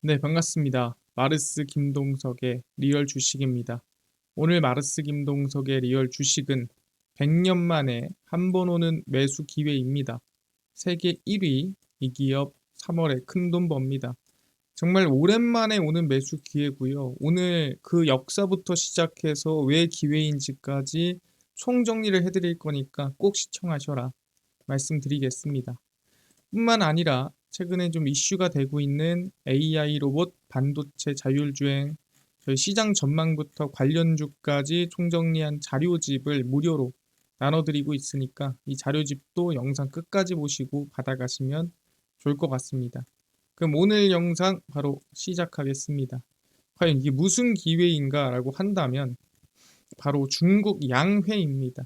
네, 반갑습니다. 마르스 김동석의 리얼 주식입니다. 오늘 마르스 김동석의 리얼 주식은 100년 만에 한 번 오는 매수 기회입니다. 세계 1위 이 기업 3월에 큰돈 법니다. 정말 오랜만에 오는 매수 기회고요. 오늘 그 역사부터 시작해서 왜 기회인지까지 총정리를 해드릴 거니까 꼭 시청하셔라 말씀드리겠습니다. 뿐만 아니라 최근에 좀 이슈가 되고 있는 AI 로봇, 반도체 자율주행, 저희 시장 전망부터 관련주까지 총정리한 자료집을 무료로 나눠드리고 있으니까 이 자료집도 영상 끝까지 보시고 받아가시면 좋을 것 같습니다. 그럼 오늘 영상 바로 시작하겠습니다. 과연 이게 무슨 기회인가 라고 한다면 바로 중국 양회입니다.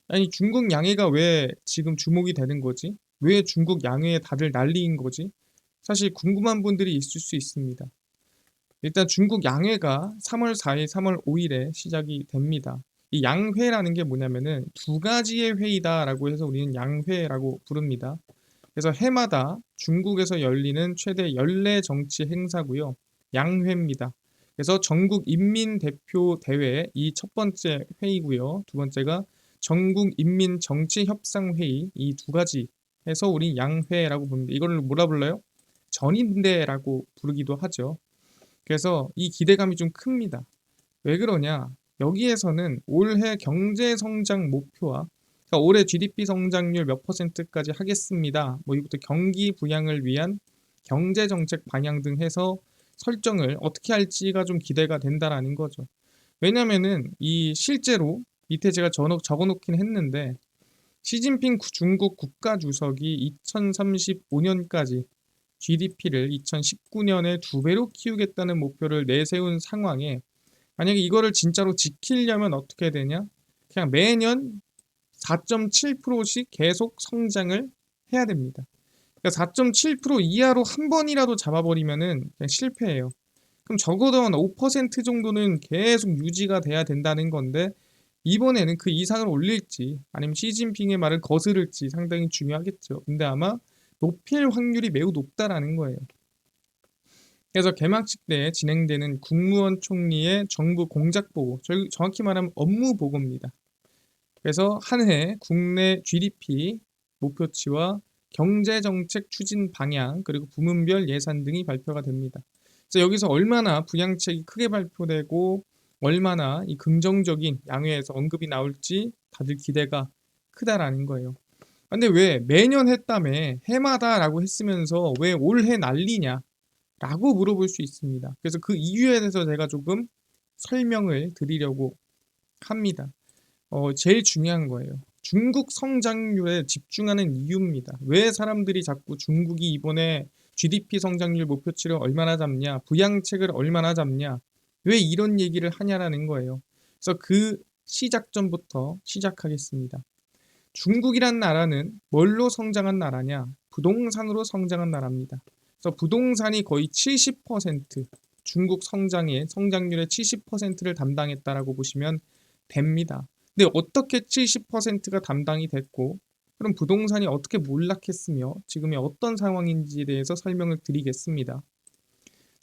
아니 중국 양해가 왜 지금 주목이 되는 거지? 왜 중국 양해에 다들 난리인 거지? 사실 궁금한 분들이 있을 수 있습니다. 일단 중국 양회가 3월 4일, 3월 5일에 시작이 됩니다. 이 양회라는 게 뭐냐면은 두 가지의 회의다라고 해서 우리는 양회라고 부릅니다. 그래서 해마다 중국에서 열리는 최대 연례 정치 행사고요. 양회입니다. 그래서 전국 인민대표대회 이 첫 번째 회의고요. 두 번째가 전국 인민정치협상회의 이 두 가지 해서 우리 양회라고 부릅니다. 이거를 뭐라 불러요? 전인대라고 부르기도 하죠. 그래서 이 기대감이 좀 큽니다. 왜 그러냐? 여기에서는 올해 경제 성장 목표와 그러니까 올해 GDP 성장률 몇 퍼센트까지 하겠습니다. 뭐 이부터 경기 부양을 위한 경제 정책 방향 등 해서 설정을 어떻게 할지가 좀 기대가 된다라는 거죠. 왜냐면은 이 실제로 밑에 제가 적어놓긴 했는데 시진핑 중국 국가주석이 2035년까지 GDP를 2019년에 2배로 키우겠다는 목표를 내세운 상황에 만약에 이거를 진짜로 지키려면 어떻게 되냐? 그냥 매년 4.7%씩 계속 성장을 해야 됩니다. 그러니까 4.7% 이하로 한 번이라도 잡아버리면은 그냥 실패해요. 그럼 적어도 한 5% 정도는 계속 유지가 돼야 된다는 건데 이번에는 그 이상을 올릴지 아니면 시진핑의 말을 거스를지 상당히 중요하겠죠. 근데 아마 높일 확률이 매우 높다라는 거예요. 그래서 개막식 때 진행되는 국무원 총리의 정부 공작 보고, 정확히 말하면 업무 보고입니다. 그래서 한 해 국내 GDP 목표치와 경제정책 추진 방향 그리고 부문별 예산 등이 발표가 됩니다. 그래서 여기서 얼마나 부양책이 크게 발표되고 얼마나 이 긍정적인 양회에서 언급이 나올지 다들 기대가 크다라는 거예요. 근데 왜 매년 했다며 해마다라고 했으면서 왜 올해 난리냐? 라고 물어볼 수 있습니다. 그래서 그 이유에 대해서 제가 조금 설명을 드리려고 합니다. 제일 중요한 거예요. 중국 성장률에 집중하는 이유입니다. 왜 사람들이 자꾸 중국이 이번에 GDP 성장률 목표치를 얼마나 잡냐, 부양책을 얼마나 잡냐, 왜 이런 얘기를 하냐라는 거예요. 그래서 그 시작점부터 시작하겠습니다. 중국이란 나라는 뭘로 성장한 나라냐? 부동산으로 성장한 나라입니다. 그래서 부동산이 거의 70% 중국 성장률의 70%를 담당했다라고 보시면 됩니다. 근데 어떻게 70%가 담당이 됐고 그럼 부동산이 어떻게 몰락했으며 지금이 어떤 상황인지에 대해서 설명을 드리겠습니다.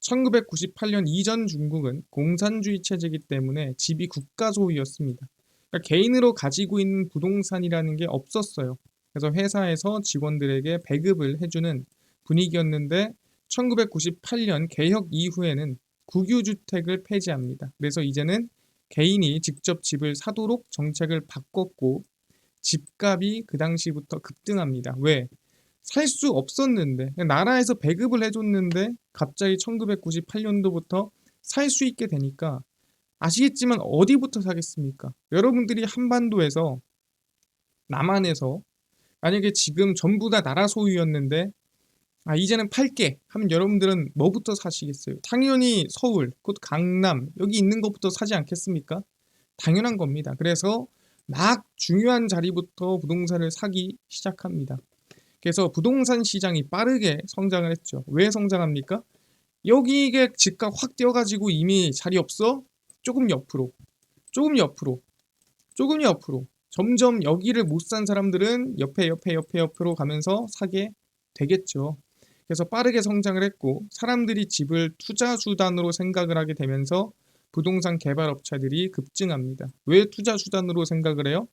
1998년 이전 중국은 공산주의 체제이기 때문에 집이 국가 소유였습니다. 그러니까 개인으로 가지고 있는 부동산이라는 게 없었어요. 그래서 회사에서 직원들에게 배급을 해주는 분위기였는데 1998년 개혁 이후에는 국유주택을 폐지합니다. 그래서 이제는 개인이 직접 집을 사도록 정책을 바꿨고 집값이 그 당시부터 급등합니다. 왜? 살 수 없었는데 나라에서 배급을 해줬는데 갑자기 1998년도부터 살 수 있게 되니까 아시겠지만 어디부터 사겠습니까? 여러분들이 한반도에서 남한에서 만약에 지금 전부 다 나라 소유였는데 이제는 팔게 하면 여러분들은 뭐부터 사시겠어요? 당연히 서울, 곧 강남 여기 있는 것부터 사지 않겠습니까? 당연한 겁니다. 그래서 막 중요한 자리부터 부동산을 사기 시작합니다. 그래서 부동산 시장이 빠르게 성장을 했죠. 왜 성장합니까? 여기 이게 집값 확 뛰어가지고 이미 자리 없어? 조금 옆으로, 조금 옆으로, 조금 옆으로. 점점 여기를 못 산 사람들은 옆으로 가면서 사게 되겠죠. 그래서 빠르게 성장을 했고 사람들이 집을 투자 수단으로 생각을 하게 되면서 부동산 개발업체들이 급증합니다. 왜 투자 수단으로 생각을 해요?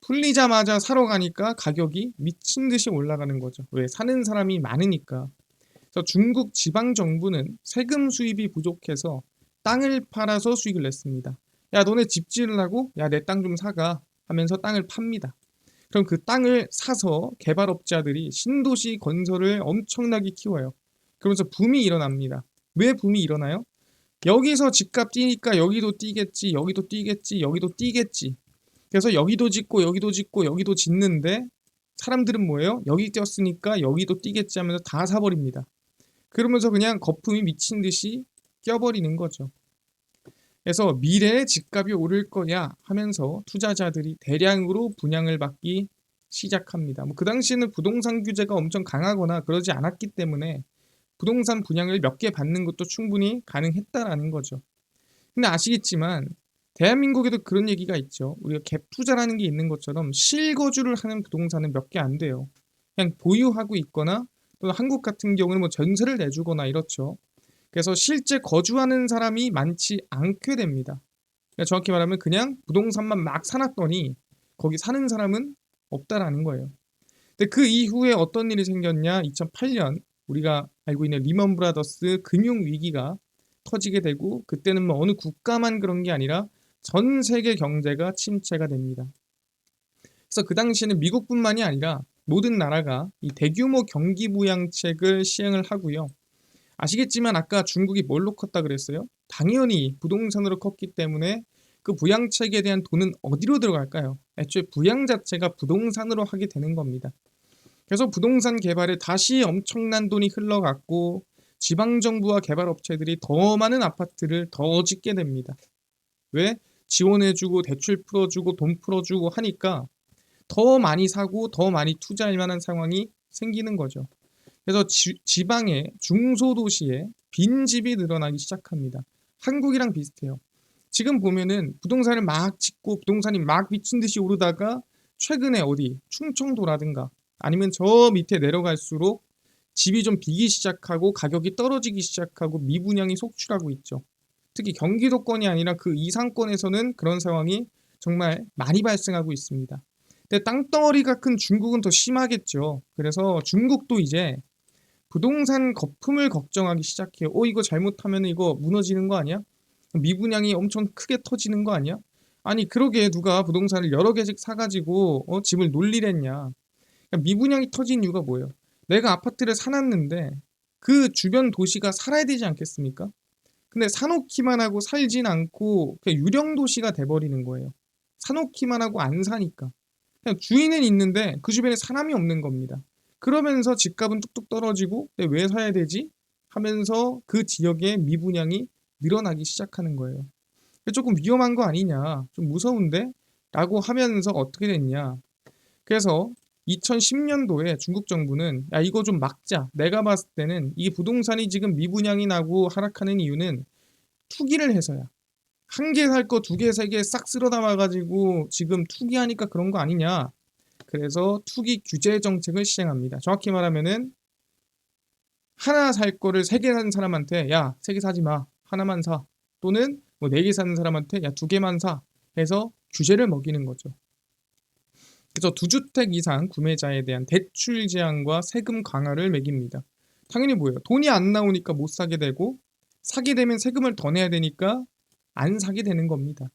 풀리자마자 사러 가니까 가격이 미친 듯이 올라가는 거죠. 왜? 사는 사람이 많으니까. 그래서 중국 지방 정부는 세금 수입이 부족해서 땅을 팔아서 수익을 냈습니다. 야, 너네 집 지으려고? 야, 내 땅 좀 사가 하면서 땅을 팝니다. 그럼 그 땅을 사서 개발업자들이 신도시 건설을 엄청나게 키워요. 그러면서 붐이 일어납니다. 왜 붐이 일어나요? 여기서 집값 뛰니까 여기도 뛰겠지, 여기도 뛰겠지, 여기도 뛰겠지. 그래서 여기도 짓고 여기도 짓고 여기도 짓는데 사람들은 뭐예요? 여기 뛰었으니까 여기도 뛰겠지 하면서 다 사버립니다. 그러면서 그냥 거품이 미친 듯이 껴버리는 거죠. 그래서 미래에 집값이 오를 거야 하면서 투자자들이 대량으로 분양을 받기 시작합니다. 그 당시에는 부동산 규제가 엄청 강하거나 그러지 않았기 때문에 부동산 분양을 몇 개 받는 것도 충분히 가능했다라는 거죠. 근데 아시겠지만 대한민국에도 그런 얘기가 있죠. 우리가 갭 투자라는 게 있는 것처럼 실거주를 하는 부동산은 몇 개 안 돼요. 그냥 보유하고 있거나 또는 한국 같은 경우는 뭐 전세를 내주거나 이렇죠. 그래서 실제 거주하는 사람이 많지 않게 됩니다. 그러니까 정확히 말하면 그냥 부동산만 막 사놨더니 거기 사는 사람은 없다라는 거예요. 근데 그 이후에 어떤 일이 생겼냐? 2008년 우리가 알고 있는 리먼 브라더스 금융 위기가 터지게 되고 그때는 뭐 어느 국가만 그런 게 아니라 전 세계 경제가 침체가 됩니다. 그래서 그 당시에는 미국뿐만이 아니라 모든 나라가 이 대규모 경기 부양책을 시행을 하고요. 아시겠지만 아까 중국이 뭘로 컸다 그랬어요? 당연히 부동산으로 컸기 때문에 그 부양책에 대한 돈은 어디로 들어갈까요? 애초에 부양 자체가 부동산으로 하게 되는 겁니다. 그래서 부동산 개발에 다시 엄청난 돈이 흘러갔고 지방정부와 개발업체들이 더 많은 아파트를 더 짓게 됩니다. 왜? 지원해주고 대출 풀어주고 돈 풀어주고 하니까 더 많이 사고 더 많이 투자할 만한 상황이 생기는 거죠. 그래서 지방의 중소도시에 빈집이 늘어나기 시작합니다. 한국이랑 비슷해요. 지금 보면은 부동산을 막 짓고 부동산이 막 미친 듯이 오르다가 최근에 어디 충청도라든가 아니면 저 밑에 내려갈수록 집이 좀 비기 시작하고 가격이 떨어지기 시작하고 미분양이 속출하고 있죠. 특히 경기도권이 아니라 그 이상권에서는 그런 상황이 정말 많이 발생하고 있습니다. 근데 땅덩어리가 큰 중국은 더 심하겠죠. 그래서 중국도 이제 부동산 거품을 걱정하기 시작해요. 이거 잘못하면 이거 무너지는 거 아니야? 미분양이 엄청 크게 터지는 거 아니야? 아니 그러게 누가 부동산을 여러 개씩 사가지고 집을 놀리랬냐. 그러니까 미분양이 터진 이유가 뭐예요? 내가 아파트를 사놨는데 그 주변 도시가 살아야 되지 않겠습니까? 근데 사놓기만 하고 살진 않고 그냥 유령 도시가 돼버리는 거예요. 사놓기만 하고 안 사니까. 그냥 주인은 있는데 그 주변에 사람이 없는 겁니다. 그러면서 집값은 뚝뚝 떨어지고 왜 사야 되지? 하면서 그 지역의 미분양이 늘어나기 시작하는 거예요. 조금 위험한 거 아니냐, 좀 무서운데? 라고 하면서 어떻게 됐냐. 그래서 2010년도에 중국 정부는 야 이거 좀 막자. 내가 봤을 때는 이 부동산이 지금 미분양이 나고 하락하는 이유는 투기를 해서야. 한 개 살 거 두 개, 세 개 싹 쓸어 담아가지고 지금 투기하니까 그런 거 아니냐. 그래서 투기 규제 정책을 시행합니다. 정확히 말하면은 하나 살 거를 세 개 사는 사람한테 야, 세 개 사지 마. 하나만 사. 또는 뭐 네 개 사는 사람한테 야, 두 개만 사. 해서 규제를 먹이는 거죠. 그래서 두 주택 이상 구매자에 대한 대출 제한과 세금 강화를 매깁니다. 당연히 뭐예요? 돈이 안 나오니까 못 사게 되고 사게 되면 세금을 더 내야 되니까 안 사게 되는 겁니다.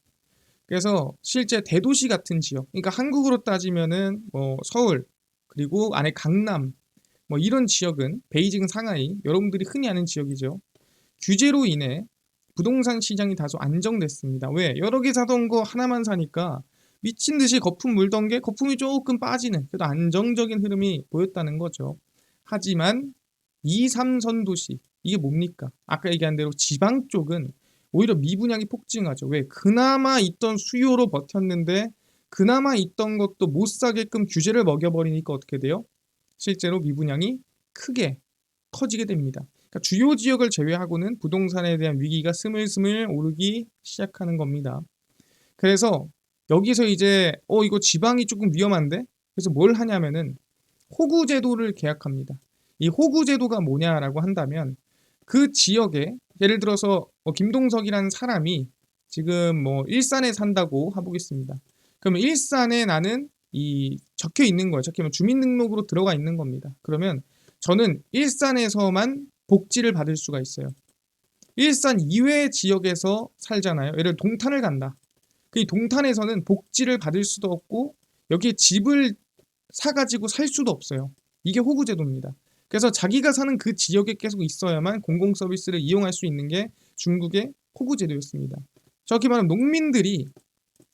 그래서 실제 대도시 같은 지역, 그러니까 한국으로 따지면은 뭐 서울 그리고 안에 강남 뭐 이런 지역은 베이징, 상하이 여러분들이 흔히 아는 지역이죠. 규제로 인해 부동산 시장이 다소 안정됐습니다. 왜? 여러 개 사던 거 하나만 사니까 미친 듯이 거품 물던 게 거품이 조금 빠지는 그래도 안정적인 흐름이 보였다는 거죠. 하지만 2, 3선 도시 이게 뭡니까? 아까 얘기한 대로 지방 쪽은 오히려 미분양이 폭증하죠. 왜? 그나마 있던 수요로 버텼는데 그나마 있던 것도 못 사게끔 규제를 먹여버리니까 어떻게 돼요? 실제로 미분양이 크게 커지게 됩니다. 그러니까 주요 지역을 제외하고는 부동산에 대한 위기가 스물스물 오르기 시작하는 겁니다. 그래서 여기서 이제 이거 지방이 조금 위험한데? 그래서 뭘 하냐면은 호구 제도를 계약합니다. 이 호구 제도가 뭐냐라고 한다면 그 지역에 예를 들어서 김동석이라는 사람이 지금 뭐 일산에 산다고 해보겠습니다. 그러면 일산에 나는 이 적혀 있는 거예요. 적히면 주민등록으로 들어가 있는 겁니다. 그러면 저는 일산에서만 복지를 받을 수가 있어요. 일산 이외의 지역에서 살잖아요. 예를 들어 동탄을 간다. 그 동탄에서는 복지를 받을 수도 없고 여기에 집을 사가지고 살 수도 없어요. 이게 호구제도입니다. 그래서 자기가 사는 그 지역에 계속 있어야만 공공서비스를 이용할 수 있는 게 중국의 호구제도였습니다. 정확히 말하면 농민들이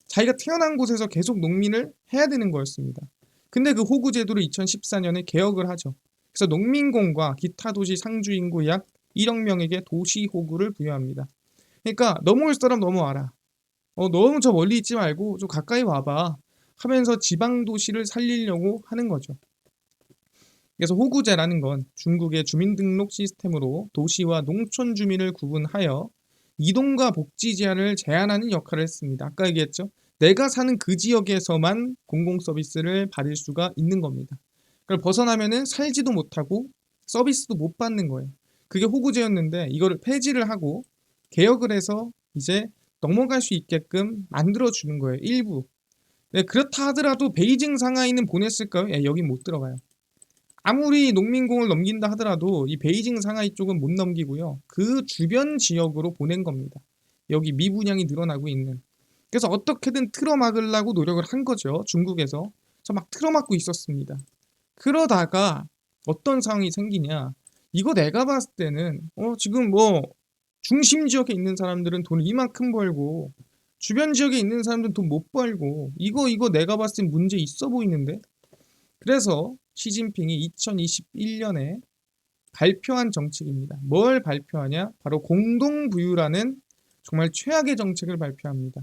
자기가 태어난 곳에서 계속 농민을 해야 되는 거였습니다. 근데 그 호구제도를 2014년에 개혁을 하죠. 그래서 농민공과 기타 도시 상주 인구 약 1억 명에게 도시호구를 부여합니다. 그러니까 넘어올 사람 넘어와라. 너무 저 멀리 있지 말고 좀 가까이 와봐 하면서 지방 도시를 살리려고 하는 거죠. 그래서 호구제라는 건 중국의 주민등록 시스템으로 도시와 농촌 주민을 구분하여 이동과 복지 제한을 제한하는 역할을 했습니다. 아까 얘기했죠. 내가 사는 그 지역에서만 공공서비스를 받을 수가 있는 겁니다. 그걸 벗어나면은 살지도 못하고 서비스도 못 받는 거예요. 그게 호구제였는데 이거를 폐지를 하고 개혁을 해서 이제 넘어갈 수 있게끔 만들어주는 거예요. 일부. 네, 그렇다 하더라도 베이징 상하이는 보냈을까요? 예, 여긴 못 들어가요. 아무리 농민공을 넘긴다 하더라도 이 베이징 상하이 쪽은 못 넘기고요. 그 주변 지역으로 보낸 겁니다. 여기 미분양이 늘어나고 있는. 그래서 어떻게든 틀어막으려고 노력을 한 거죠. 중국에서. 저 막 틀어막고 있었습니다. 그러다가 어떤 상황이 생기냐. 이거 내가 봤을 때는 지금 뭐 중심 지역에 있는 사람들은 돈 이만큼 벌고 주변 지역에 있는 사람들은 돈 못 벌고 이거 내가 봤을 땐 문제 있어 보이는데. 그래서 시진핑이 2021년에 발표한 정책입니다. 뭘 발표하냐? 바로 공동부유라는 정말 최악의 정책을 발표합니다.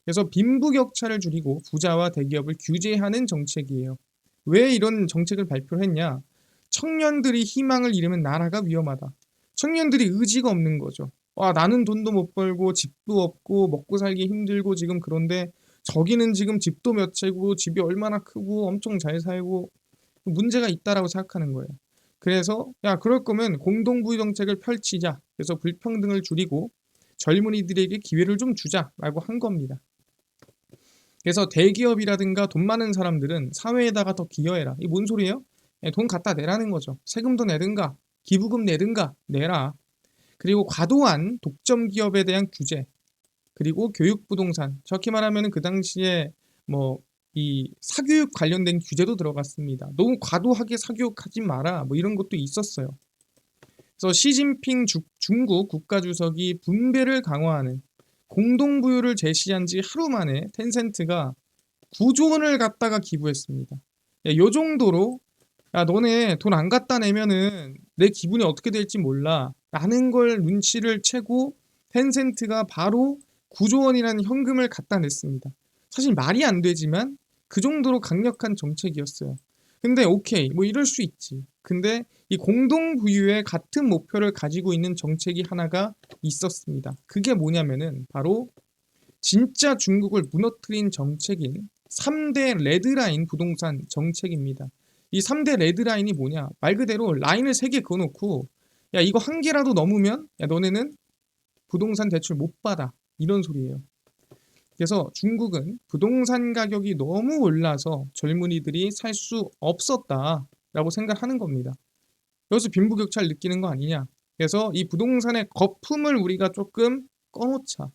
그래서 빈부격차를 줄이고 부자와 대기업을 규제하는 정책이에요. 왜 이런 정책을 발표했냐? 청년들이 희망을 잃으면 나라가 위험하다. 청년들이 의지가 없는 거죠. 나는 돈도 못 벌고 집도 없고 먹고 살기 힘들고 지금 그런데 저기는 지금 집도 몇 채고 집이 얼마나 크고 엄청 잘 살고 문제가 있다라고 생각하는 거예요. 그래서 그럴 거면 공동부유 정책을 펼치자. 그래서 불평등을 줄이고 젊은이들에게 기회를 좀 주자라고 한 겁니다. 그래서 대기업이라든가 돈 많은 사람들은 사회에다가 더 기여해라. 이게 뭔 소리예요? 돈 갖다 내라는 거죠. 세금도 내든가 기부금 내든가 내라. 그리고 과도한 독점 기업에 대한 규제, 그리고 교육 부동산. 정확히 말하면 그 당시에 뭐 이 사교육 관련된 규제도 들어갔습니다. 너무 과도하게 사교육하지 마라. 뭐 이런 것도 있었어요. 그래서 시진핑 중국 국가주석이 분배를 강화하는 공동부유를 제시한 지 하루 만에 텐센트가 9조 원을 갖다가 기부했습니다. 요 정도로 너네 돈 안 갖다 내면은 내 기분이 어떻게 될지 몰라 라는 걸 눈치를 채고 텐센트가 바로 9조 원이라는 현금을 갖다 냈습니다. 사실 말이 안 되지만 그 정도로 강력한 정책이었어요. 근데 오케이 뭐 이럴 수 있지. 근데 이 공동부유의 같은 목표를 가지고 있는 정책이 하나가 있었습니다. 그게 뭐냐면은 바로 진짜 중국을 무너뜨린 정책인 3대 레드라인 부동산 정책입니다. 이 3대 레드라인이 뭐냐? 말 그대로 라인을 3개 그어놓고 이거 한 개라도 넘으면 너네는 부동산 대출 못 받아. 이런 소리예요. 그래서 중국은 부동산 가격이 너무 올라서 젊은이들이 살 수 없었다라고 생각하는 겁니다. 여기서 빈부격차를 느끼는 거 아니냐. 그래서 이 부동산의 거품을 우리가 조금 꺼놓자.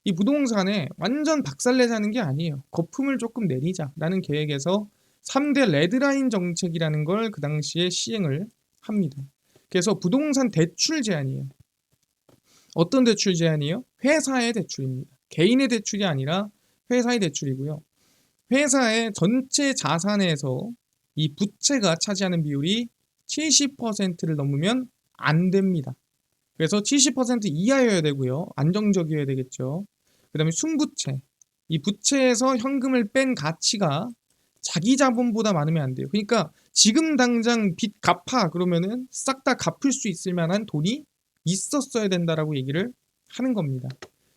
이 부동산에 완전 박살내자는 게 아니에요. 거품을 조금 내리자라는 계획에서 3대 레드라인 정책이라는 걸 그 당시에 시행을 합니다. 그래서 부동산 대출 제한이에요. 어떤 대출 제한이에요? 회사의 대출입니다. 개인의 대출이 아니라 회사의 대출이고요. 회사의 전체 자산에서 이 부채가 차지하는 비율이 70%를 넘으면 안 됩니다. 그래서 70% 이하여야 되고요. 안정적이어야 되겠죠. 그 다음에 순부채. 이 부채에서 현금을 뺀 가치가 자기 자본보다 많으면 안 돼요. 그러니까 지금 당장 빚 갚아 그러면은 싹 다 갚을 수 있을 만한 돈이 있었어야 된다라고 얘기를 하는 겁니다.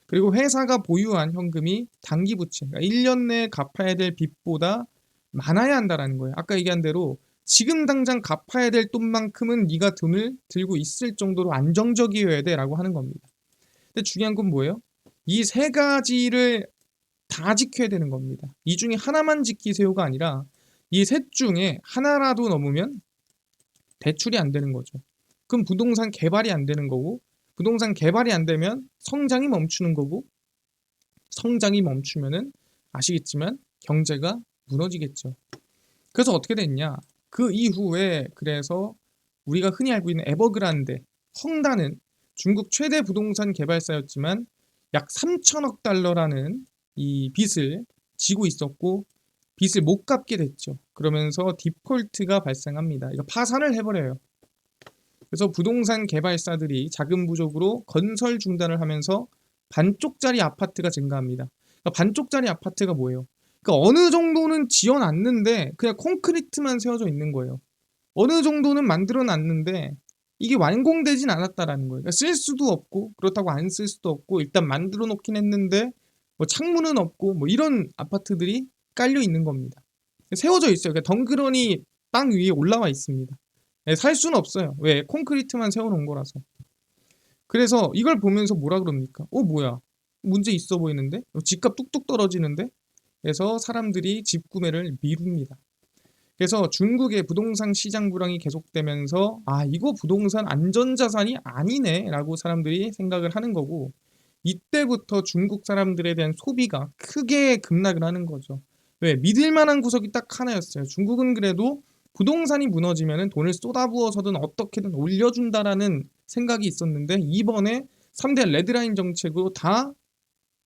그리고 회사가 보유한 현금이 단기 부채, 그러니까 1년 내에 갚아야 될 빚보다 많아야 한다라는 거예요. 아까 얘기한 대로 지금 당장 갚아야 될 돈만큼은 네가 돈을 들고 있을 정도로 안정적이어야 돼라고 하는 겁니다. 근데 중요한 건 뭐예요? 이 세 가지를 다 지켜야 되는 겁니다. 이 중에 하나만 지키세요가 아니라 이 셋 중에 하나라도 넘으면 대출이 안 되는 거죠. 그럼 부동산 개발이 안 되는 거고, 부동산 개발이 안 되면 성장이 멈추는 거고, 성장이 멈추면은 아시겠지만 경제가 무너지겠죠. 그래서 어떻게 됐냐? 그 이후에 그래서 우리가 흔히 알고 있는 에버그란데, 헝다는 중국 최대 부동산 개발사였지만 약 3천억 달러라는 이 빚을 지고 있었고 빚을 못 갚게 됐죠. 그러면서 디폴트가 발생합니다. 이거 파산을 해버려요. 그래서 부동산 개발사들이 자금 부족으로 건설 중단을 하면서 반쪽짜리 아파트가 증가합니다. 그러니까 반쪽짜리 아파트가 뭐예요? 그러니까 어느 정도는 지어놨는데 그냥 콘크리트만 세워져 있는 거예요. 어느 정도는 만들어 놨는데 이게 완공되진 않았다라는 거예요. 그러니까 쓸 수도 없고 그렇다고 안 쓸 수도 없고 일단 만들어 놓긴 했는데 뭐 창문은 없고 뭐 이런 아파트들이 깔려 있는 겁니다. 세워져 있어요. 그러니까 덩그러니 땅 위에 올라와 있습니다. 살 수는 없어요. 왜? 콘크리트만 세워놓은 거라서. 그래서 이걸 보면서 뭐라 그럽니까? 뭐야? 문제 있어 보이는데? 집값 뚝뚝 떨어지는데? 그래서 사람들이 집 구매를 미룹니다. 그래서 중국의 부동산 시장 불황이 계속되면서 이거 부동산 안전자산이 아니네 라고 사람들이 생각을 하는 거고 이때부터 중국 사람들에 대한 소비가 크게 급락을 하는 거죠. 왜? 믿을 만한 구석이 딱 하나였어요. 중국은 그래도 부동산이 무너지면 돈을 쏟아부어서든 어떻게든 올려준다라는 생각이 있었는데 이번에 3대 레드라인 정책으로 다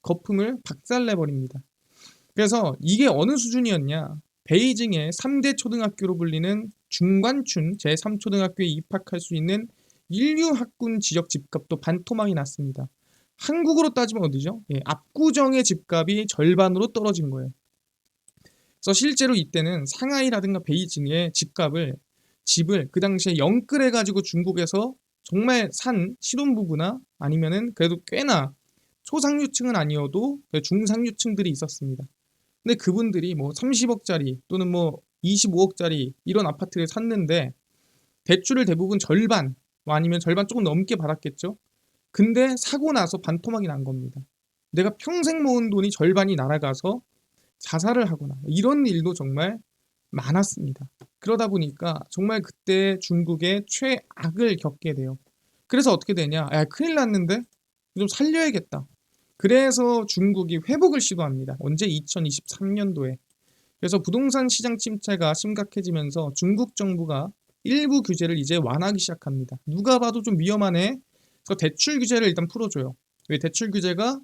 거품을 박살내버립니다. 그래서 이게 어느 수준이었냐? 베이징의 3대 초등학교로 불리는 중관춘 제3초등학교에 입학할 수 있는 인류학군 지역 집값도 반토막이 났습니다. 한국으로 따지면 어디죠? 압구정의 집값이 절반으로 떨어진 거예요. 그래서 실제로 이때는 상하이라든가 베이징의 집을 그 당시에 영끌해가지고 중국에서 정말 산 신혼부부나 아니면은 그래도 꽤나 초상류층은 아니어도 중상류층들이 있었습니다. 근데 그분들이 뭐 30억짜리 또는 뭐 25억짜리 이런 아파트를 샀는데 대출을 대부분 절반 아니면 절반 조금 넘게 받았겠죠. 근데 사고 나서 반토막이 난 겁니다. 내가 평생 모은 돈이 절반이 날아가서 자살을 하거나 이런 일도 정말 많았습니다. 그러다 보니까 정말 그때 중국의 최악을 겪게 돼요. 그래서 어떻게 되냐? 큰일 났는데 좀 살려야겠다. 그래서 중국이 회복을 시도합니다. 언제? 2023년도에. 그래서 부동산 시장 침체가 심각해지면서 중국 정부가 일부 규제를 이제 완화하기 시작합니다. 누가 봐도 좀 위험하네. 그래서 대출 규제를 일단 풀어줘요. 왜? 대출 규제가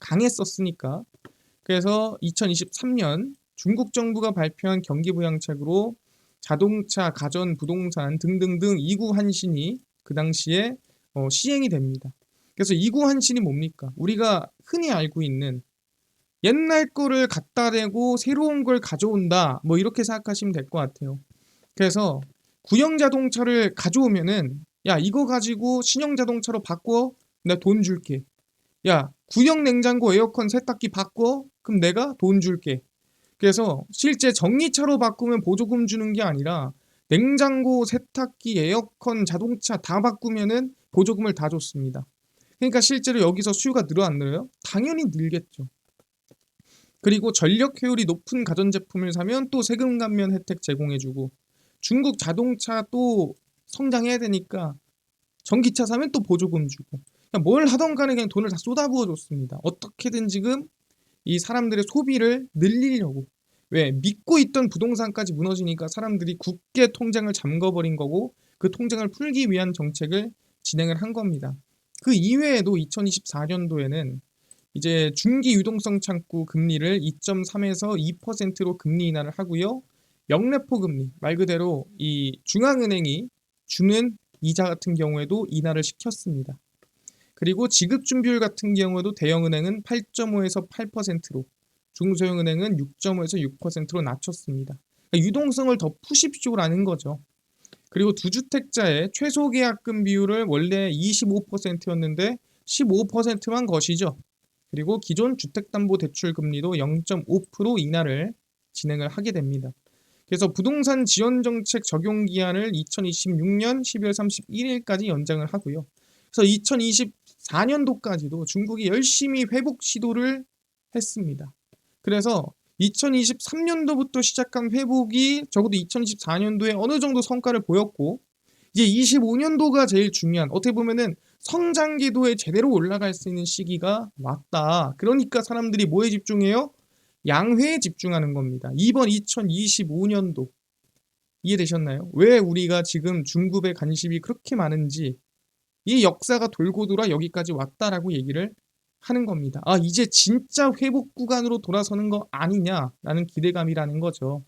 강했었으니까. 그래서 2023년 중국 정부가 발표한 경기부양책으로 자동차, 가전, 부동산 등등등 이구 환신이 그 당시에 시행이 됩니다. 그래서 이구 환신이 뭡니까? 우리가 흔히 알고 있는 옛날 거를 갖다 대고 새로운 걸 가져온다. 뭐 이렇게 생각하시면 될 것 같아요. 그래서 구형 자동차를 가져오면은 야 이거 가지고 신형 자동차로 바꿔 내가 돈 줄게. 야 구형 냉장고 에어컨 세탁기 바꿔 그럼 내가 돈 줄게. 그래서 실제 전기차로 바꾸면 보조금 주는 게 아니라 냉장고, 세탁기, 에어컨, 자동차 다 바꾸면은 보조금을 다 줬습니다. 그러니까 실제로 여기서 수요가 늘어 안 늘어요? 당연히 늘겠죠. 그리고 전력 효율이 높은 가전제품을 사면 또 세금 감면 혜택 제공해주고 중국 자동차 또 성장해야 되니까 전기차 사면 또 보조금 주고 그냥 뭘 하던 간에 그냥 돈을 다 쏟아부어 줬습니다. 어떻게든 지금 이 사람들의 소비를 늘리려고 왜? 믿고 있던 부동산까지 무너지니까 사람들이 굳게 통장을 잠궈버린 거고 그 통장을 풀기 위한 정책을 진행을 한 겁니다. 그 이외에도 2024년도에는 이제 중기 유동성 창구 금리를 2.3에서 2%로 금리 인하를 하고요. 역레포 금리 말 그대로 이 중앙은행이 주는 이자 같은 경우에도 인하를 시켰습니다. 그리고 지급 준비율 같은 경우에도 대형은행은 8.5에서 8%로 중소형은행은 6.5에서 6%로 낮췄습니다. 그러니까 유동성을 더 푸십쇼라는 거죠. 그리고 두주택자의 최소 계약금 비율을 원래 25%였는데 15%만 거시죠. 그리고 기존 주택담보대출 금리도 0.5% 인하를 진행을 하게 됩니다. 그래서 부동산 지원 정책 적용 기한을 2026년 12월 31일까지 연장을 하고요. 그래서 2024년도까지도 중국이 열심히 회복 시도를 했습니다. 그래서 2023년도부터 시작한 회복이 적어도 2024년도에 어느 정도 성과를 보였고, 이제 25년도가 제일 중요한, 어떻게 보면은 성장 궤도에 제대로 올라갈 수 있는 시기가 왔다. 그러니까 사람들이 뭐에 집중해요? 양회에 집중하는 겁니다. 이번 2025년도 이해되셨나요? 왜 우리가 지금 중국에 관심이 그렇게 많은지, 이 역사가 돌고 돌아 여기까지 왔다라고 얘기를 하는 겁니다. 아, 이제 진짜 회복 구간으로 돌아서는 거 아니냐라는 기대감이라는 거죠.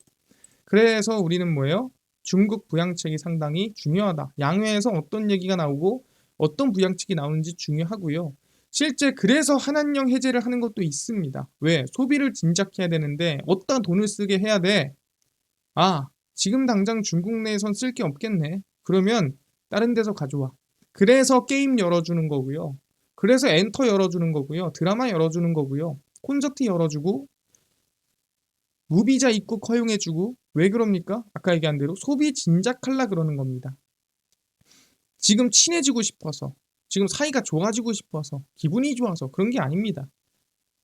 그래서 우리는 뭐예요? 중국 부양책이 상당히 중요하다. 양회에서 어떤 얘기가 나오고 어떤 부양책이 나오는지 중요하고요. 실제 그래서 한한령 해제를 하는 것도 있습니다. 왜? 소비를 진작해야 되는데 어디다 돈을 쓰게 해야 돼? 아, 지금 당장 중국 내에선 쓸 게 없겠네. 그러면 다른 데서 가져와. 그래서 게임 열어주는 거고요. 그래서 엔터 열어주는 거고요. 드라마 열어주는 거고요. 콘서트 열어주고 무비자 입국 허용해주고. 왜 그럽니까? 아까 얘기한 대로 소비 진작하려 그러는 겁니다. 지금 친해지고 싶어서, 지금 사이가 좋아지고 싶어서, 기분이 좋아서 그런 게 아닙니다.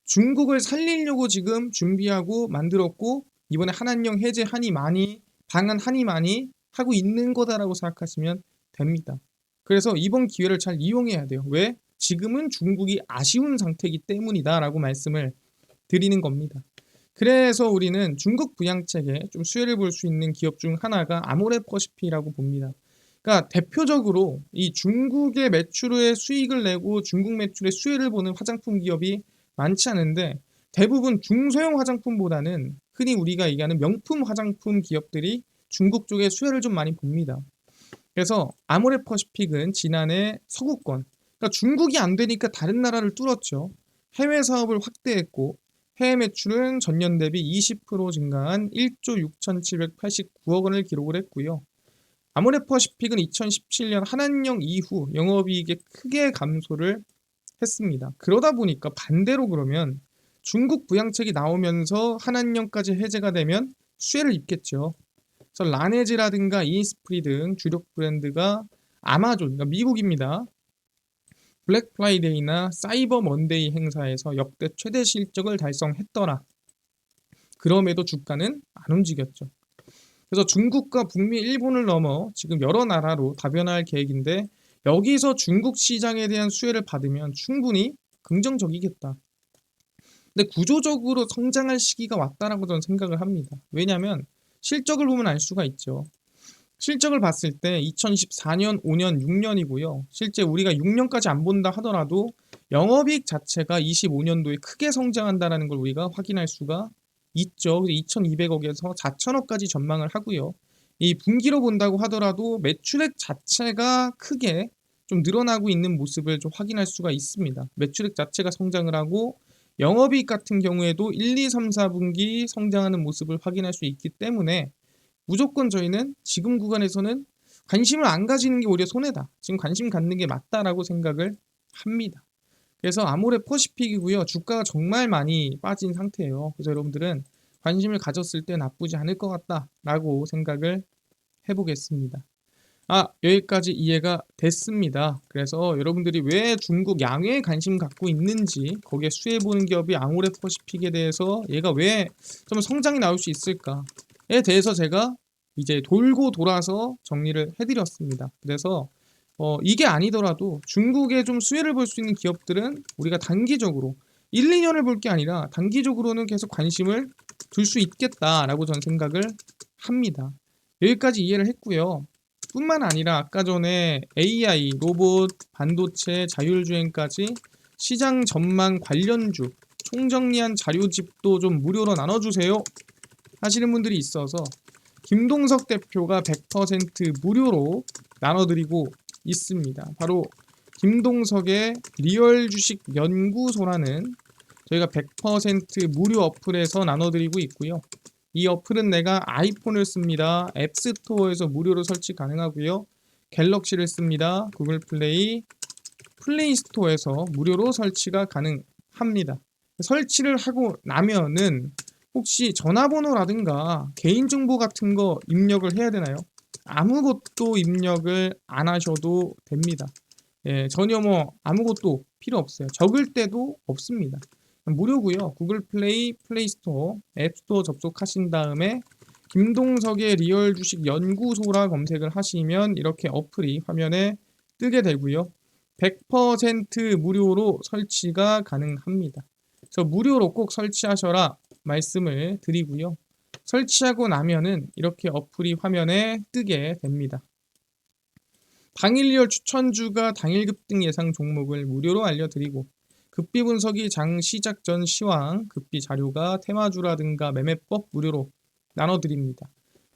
중국을 살리려고 지금 준비하고 만들었고, 이번에 한한령 해제 한이 많이, 방한 한이 많이 하고 있는 거다라고 생각하시면 됩니다. 그래서 이번 기회를 잘 이용해야 돼요. 왜? 지금은 중국이 아쉬운 상태이기 때문이다 라고 말씀을 드리는 겁니다. 그래서 우리는 중국 부양책에 좀 수혜를 볼 수 있는 기업 중 하나가 아모레퍼시픽이라고 봅니다. 그러니까 대표적으로 이 중국의 매출의 수익을 내고 중국 매출의 수혜를 보는 화장품 기업이 많지 않은데, 대부분 중소형 화장품보다는 흔히 우리가 얘기하는 명품 화장품 기업들이 중국 쪽에 수혜를 좀 많이 봅니다. 그래서 아모레퍼시픽은 지난해 서구권, 그러니까 중국이 안 되니까 다른 나라를 뚫었죠. 해외 사업을 확대했고, 해외 매출은 전년 대비 20% 증가한 1조 6,789억 원을 기록을 했고요. 아모레퍼시픽은 2017년 한한령 이후 영업이익이 크게 감소를 했습니다. 그러다 보니까 반대로 그러면 중국 부양책이 나오면서 한한령까지 해제가 되면 수혜를 입겠죠. 그래서 라네즈라든가 이니스프리 등 주력 브랜드가 아마존, 그러니까 미국입니다. 블랙 프라이데이나 사이버 먼데이 행사에서 역대 최대 실적을 달성했더라. 그럼에도 주가는 안 움직였죠. 그래서 중국과 북미, 일본을 넘어 지금 여러 나라로 다변화할 계획인데, 여기서 중국 시장에 대한 수혜를 받으면 충분히 긍정적이겠다. 근데 구조적으로 성장할 시기가 왔다라고 저는 생각을 합니다. 왜냐하면 실적을 보면 알 수가 있죠. 실적을 봤을 때 2024년, 5년, 6년이고요. 실제 우리가 6년까지 안 본다 하더라도 영업이익 자체가 25년도에 크게 성장한다는 걸 우리가 확인할 수가 있죠. 2,200억에서 4,000억까지 전망을 하고요. 이 분기로 본다고 하더라도 매출액 자체가 크게 좀 늘어나고 있는 모습을 좀 확인할 수가 있습니다. 매출액 자체가 성장을 하고 영업이익 같은 경우에도 1, 2, 3, 4분기 성장하는 모습을 확인할 수 있기 때문에 무조건 저희는 지금 구간에서는 관심을 안 가지는 게 오히려 손해다. 지금 관심 갖는 게 맞다라고 생각을 합니다. 그래서 아모레퍼시픽이고요. 주가가 정말 많이 빠진 상태예요. 그래서 여러분들은 관심을 가졌을 때 나쁘지 않을 것 같다라고 생각을 해보겠습니다. 여기까지 이해가 됐습니다. 그래서 여러분들이 왜 중국 양회에 관심 갖고 있는지, 거기에 수혜 보는 기업이 아모레퍼시픽에 대해서 얘가 왜 좀 성장이 나올 수 있을까에 대해서 제가 이제 돌고 돌아서 정리를 해드렸습니다. 그래서 이게 아니더라도 중국에 좀 수혜를 볼 수 있는 기업들은 우리가 단기적으로 1, 2년을 볼 게 아니라 단기적으로는 계속 관심을 둘 수 있겠다라고 저는 생각을 합니다. 여기까지 이해를 했고요. 뿐만 아니라 아까 전에 AI, 로봇, 반도체, 자율주행까지 시장 전망 관련주 총정리한 자료집도 좀 무료로 나눠주세요 하시는 분들이 있어서 김동석 대표가 100% 무료로 나눠드리고 있습니다. 바로 김동석의 리얼 주식 연구소라는 저희가 100% 무료 어플에서 나눠드리고 있고요. 이 어플은 내가 아이폰을 씁니다. 앱스토어에서 무료로 설치 가능하고요. 갤럭시를 씁니다. 구글 플레이, 플레이 스토어에서 무료로 설치가 가능합니다. 설치를 하고 나면은 혹시 전화번호라든가 개인정보 같은 거 입력을 해야 되나요? 아무것도 입력을 안 하셔도 됩니다. 예, 전혀 뭐 아무것도 필요 없어요. 적을 때도 없습니다. 무료고요. 구글 플레이, 플레이스토어, 앱스토어 접속하신 다음에 김동석의 리얼 주식 연구소라 검색을 하시면 이렇게 어플이 화면에 뜨게 되고요. 100% 무료로 설치가 가능합니다. 그래서 무료로 꼭 설치하셔라 말씀을 드리고요. 설치하고 나면은 이렇게 어플이 화면에 뜨게 됩니다. 당일 리얼 추천주가 당일 급등 예상 종목을 무료로 알려드리고 급비 분석이 장 시작 전 시황, 급비 자료가 테마주라든가 매매법 무료로 나눠드립니다.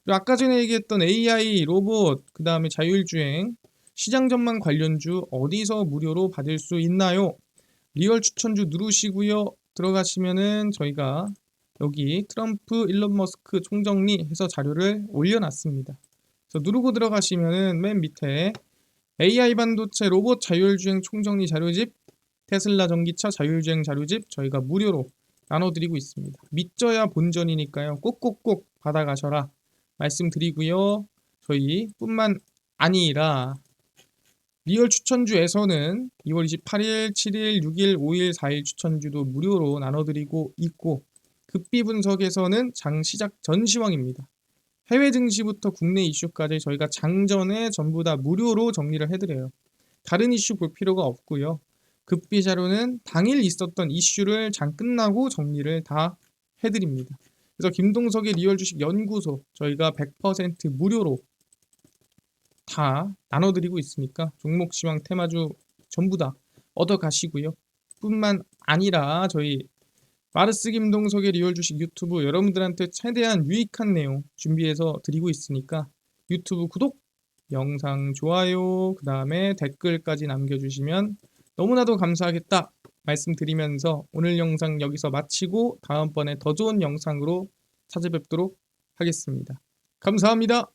그리고 아까 전에 얘기했던 AI, 로봇, 그 다음에 자율주행, 시장 전망 관련주 어디서 무료로 받을 수 있나요? 리얼 추천주 누르시고요. 들어가시면은 저희가 여기 트럼프, 일론 머스크 총정리 해서 자료를 올려놨습니다. 그래서 누르고 들어가시면은 맨 밑에 AI 반도체 로봇 자율주행 총정리 자료집, 테슬라 전기차 자율주행 자료집 저희가 무료로 나눠드리고 있습니다. 믿져야 본전이니까요. 꼭꼭꼭 받아가셔라 말씀드리고요. 저희 뿐만 아니라 리얼 추천주에서는 2월 28일, 7일, 6일, 5일, 4일 추천주도 무료로 나눠드리고 있고 급비 분석에서는 장 시작 전 시황입니다. 해외 증시부터 국내 이슈까지 저희가 장전에 전부 다 무료로 정리를 해드려요. 다른 이슈 볼 필요가 없고요. 급비 자료는 당일 있었던 이슈를 장 끝나고 정리를 다 해드립니다. 그래서 김동석의 리얼 주식 연구소 저희가 100% 무료로 다 나눠드리고 있으니까 종목 시황 테마주 전부 다 얻어 가시고요. 뿐만 아니라 저희 마르스 김동석의 리얼 주식 유튜브 여러분들한테 최대한 유익한 내용 준비해서 드리고 있으니까 유튜브 구독, 영상 좋아요, 그 다음에 댓글까지 남겨주시면 너무나도 감사하겠다 말씀드리면서 오늘 영상 여기서 마치고 다음번에 더 좋은 영상으로 찾아뵙도록 하겠습니다. 감사합니다.